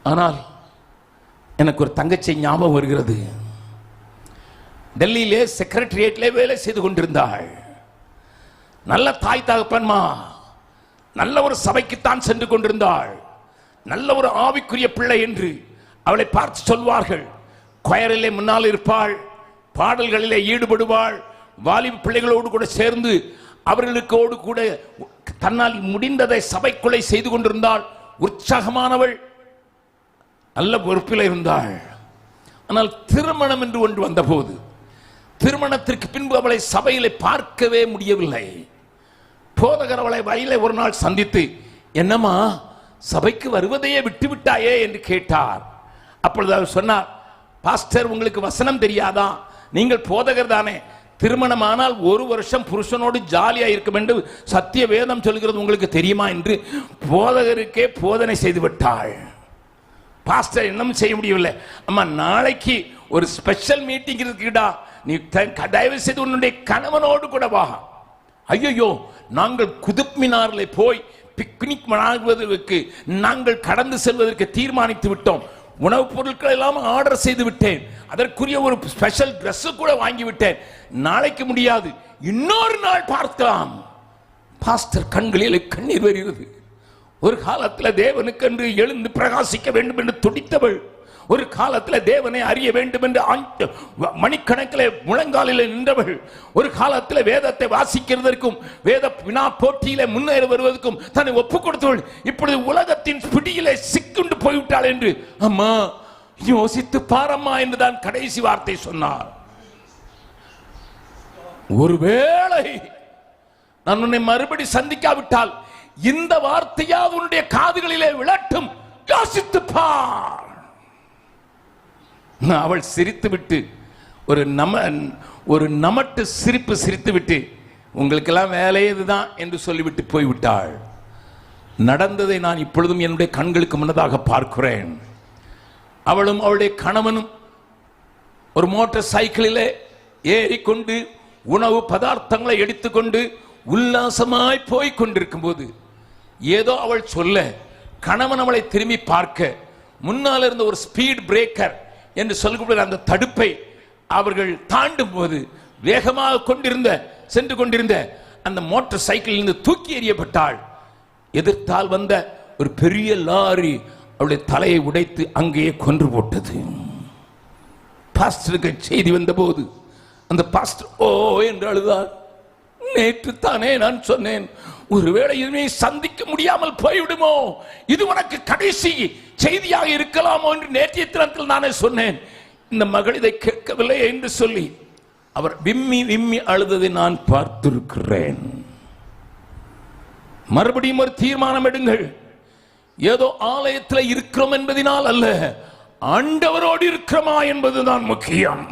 ஆனால் எனக்கு ஒரு தங்கச்சி ஞாபகம் வருகிறது. டெல்லியிலே செக்ரட்டரியேட்டிலே வேலை செய்து கொண்டிருந்தாள். நல்ல தாய் தகப்பன்மா, நல்ல ஒரு சபைக்குத்தான் சென்று கொண்டிருந்தாள். நல்ல ஒரு ஆவிக்குரிய பிள்ளை என்று அவளை பார்த்து சொல்வார்கள். கொயரிலே முன்னால் இருப்பாள், பாடல்களிலே ஈடுபடுவாள், வாலிப பிள்ளைகளோடு கூட சேர்ந்து அவர்களுக்கோடு கூட தன்னால் முடிந்ததை சபைக்குள்ளே செய்து கொண்டிருந்தாள். உற்சாகமானவள், நல்ல பொறுப்பில் இருந்தாள். ஆனால் திருமணம் என்று ஒன்று வந்தபோது, திருமணத்திற்கு பின்பு அவளை சபையிலே பார்க்கவே முடியவில்லை. போதகர் அவளை வயலை ஒரு நாள் சந்தித்து, என்னம்மா சபைக்கு வருவதையே விட்டுவிட்டாயே என்று கேட்டார். அப்பொழுது அவர் சொன்னார், பாஸ்டர் உங்களுக்கு வசனம் தெரியாதா? நீங்கள் போதகர் தானே, திருமணமானால் 1 வருஷம் புருஷனோடு ஜாலியா இருக்கும் என்று சத்திய வேதம் சொல்கிறது, உங்களுக்கு தெரியுமா என்று போதகருக்கே போதனை செய்து விட்டாள். பாஸ்டர் இன்னும் செய்ய முடியவில்லை. அம்மா நாளைக்கு ஒரு ஸ்பெஷல் மீட்டிங் இருக்குடா, நீ தயவு செய்து உன்னுடைய கணவனோடு கூட வா. ஐயோ, நாங்கள் குதுப் மினாரிலே போய் பிக்னிக் மனாகுவதற்கு நாங்கள் கடந்து செல்வதற்கு தீர்மானித்து விட்டோம். உணவுப் பொருட்கள் எல்லாம் ஆர்டர் செய்து விட்டேன், அதற்குரிய ஒரு ஸ்பெஷல் டிரெஸ் கூட வாங்கி விட்டேன். நாளைக்கு முடியாது, இன்னொரு நாள் பார்க்கலாம். பாஸ்டர் கண்களில் கண்ணீர் வருகிறது. ஒரு காலத்தில் தேவனுக்கென்று எழுந்து பிரகாசிக்க வேண்டும் என்று துடித்தவள், ஒரு காலத்தில் தேவனை அறிய வேண்டும் என்று மணிக்கணக்கில் முழங்காலில் நின்றவள், ஒரு காலத்தில் வேதத்தை வாசிக்கிறதற்கும் வேத வினா போட்டியிலே முன்னேற வருவதற்கும் தன்னை ஒப்புக் கொடுத்தவள், இப்பொழுது உலகத்தின் பிடியிலே சிக்குண்டு போய்விட்டாள் என்று அம்மா யோசித்து பாரம்மா என்றுதான் கடைசி வார்த்தை சொன்னார். ஒருவேளை நான் உன்னை மறுபடி சந்திக்காவிட்டால் இந்த வார்த்தையாவது உன்னுடைய காதுகளிலே விழட்டும், யோசித்து பார். அவள் சிரித்துவிட்டு ஒரு நமட்டு சிரிப்பு சிரித்துவிட்டு, உங்களுக்கெல்லாம் வேலை இதுதான் என்று சொல்லிவிட்டு போய்விட்டாள். நடந்ததை நான் இப்பொழுதும் என்னுடைய கண்களுக்கு முன்னதாக பார்க்கிறேன். அவளும் அவளுடைய கணவனும் ஒரு மோட்டார் சைக்கிளிலே ஏறிக்கொண்டு உணவு பதார்த்தங்களை எடுத்துக்கொண்டு உல்லாசமாய் போய் கொண்டிருக்கும் போது ஏதோ அவள் சொல்ல, கணவன் அவளை திரும்பி பார்க்க, முன்னால் இருந்த ஒரு ஸ்பீட் பிரேக்கர் என்று சொல்லக்கூடிய அந்த தடுப்பை அவர்கள் தாண்டும் போது வேகமாக சென்று கொண்டிருந்த அந்த மோட்டார் சைக்கிளில் இருந்து தூக்கி எறியப்பட்டாள். எதிர்த்தால் வந்த ஒரு பெரிய லாரி அவளுடைய தலையை உடைத்து அங்கேயே கொன்று போட்டது. பாஸ்டருக்கு செய்தி வந்த போது அந்த பாஸ்டர் ஓ என்று அழுதார். நேற்று தானே நான் சொன்னேன், ஒருவேளை இதனை சந்திக்க முடியாமல் போய்விடுமோ, இது உனக்கு கடைசி செய்தியாக இருக்கலாமோ என்று நேற்றைய தினத்தில் நானே சொன்னேன். இந்த மகள் இதை கேட்கவில்லை என்று சொல்லி அவர் விம்மி விம்மி அழுததை நான் பார்த்திருக்கிறேன். மறுபடியும் ஒரு தீர்மானம் எடுங்கள். ஏதோ ஆலயத்தில் இருக்கிறோம் என்பதனால் அல்ல, ஆண்டவரோடு இருக்கிறோமா என்பதுதான் முக்கியம்.